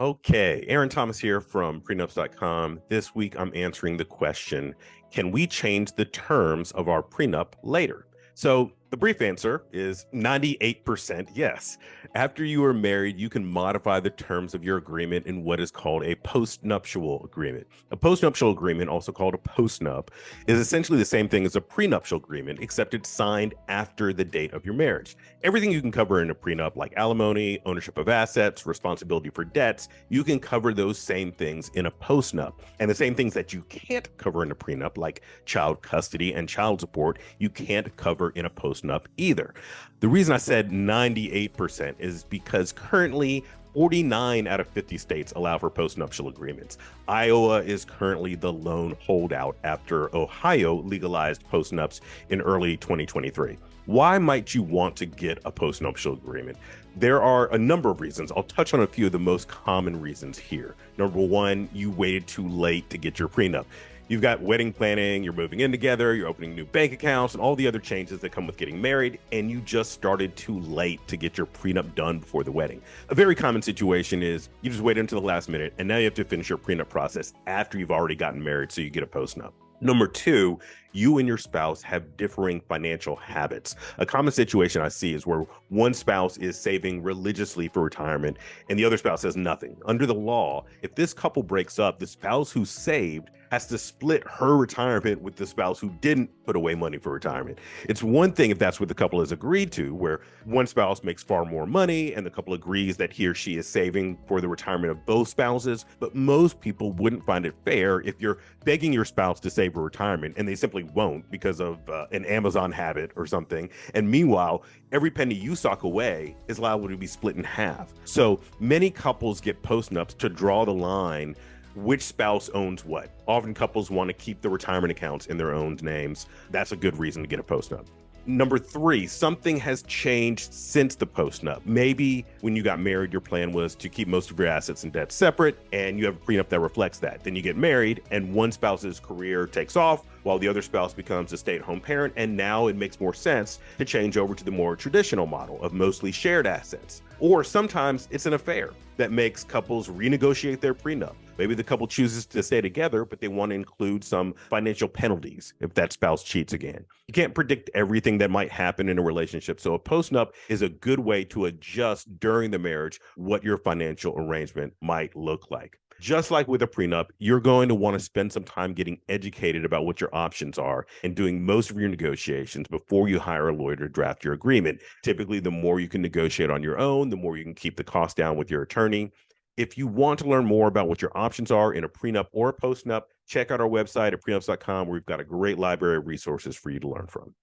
Okay, Aaron Thomas here from prenups.com. This week I'm answering the question, can we change the terms of our prenup later? So the brief answer is 98% yes. After you are married, you can modify the terms of your agreement in what is called a postnuptial agreement. A postnuptial agreement, also called a postnup, is essentially the same thing as a prenuptial agreement, except it's signed after the date of your marriage. Everything you can cover in a prenup, like alimony, ownership of assets, responsibility for debts, you can cover those same things in a postnup. And the same things that you can't cover in a prenup, like child custody and child support, you can't cover in a postnup either. The reason I said 98% is because currently 49 out of 50 states allow for postnuptial agreements. Iowa is currently the lone holdout after Ohio legalized postnups in early 2023. Why might you want to get a postnuptial agreement? There are a number of reasons. I'll touch on a few of the most common reasons here. Number one, you waited too late to get your prenup. You've got wedding planning, you're moving in together, you're opening new bank accounts, and all the other changes that come with getting married, and you just started too late to get your prenup done before the wedding. A very common situation is you just waited until the last minute, and now you have to finish your prenup process after you've already gotten married, so you get a postnup. Number two, you and your spouse have differing financial habits. A common situation I see is where one spouse is saving religiously for retirement and the other spouse has nothing. Under the law, if this couple breaks up, the spouse who saved has to split her retirement with the spouse who didn't put away money for retirement. It's one thing if that's what the couple has agreed to, where one spouse makes far more money and the couple agrees that he or she is saving for the retirement of both spouses. But most people wouldn't find it fair if you're begging your spouse to save for retirement and they simply won't because of an Amazon habit or something. And meanwhile, every penny you sock away is liable to be split in half. So many couples get postnups to draw the line which spouse owns what. Often couples want to keep the retirement accounts in their own names. That's a good reason to get a postnup. Number three, something has changed since the postnup. Maybe when you got married, your plan was to keep most of your assets and debts separate, and you have a prenup that reflects that. Then you get married, and one spouse's career takes off while the other spouse becomes a stay-at-home parent, and now it makes more sense to change over to the more traditional model of mostly shared assets. Or sometimes it's an affair that makes couples renegotiate their prenup. Maybe the couple chooses to stay together, but they want to include some financial penalties if that spouse cheats again. You can't predict everything that might happen in a relationship, so a postnup is a good way to adjust during the marriage what your financial arrangement might look like. Just like with a prenup, you're going to want to spend some time getting educated about what your options are and doing most of your negotiations before you hire a lawyer to draft your agreement. Typically, the more you can negotiate on your own, the more you can keep the cost down with your attorney. If you want to learn more about what your options are in a prenup or a postnup, check out our website at prenups.com, where we've got a great library of resources for you to learn from.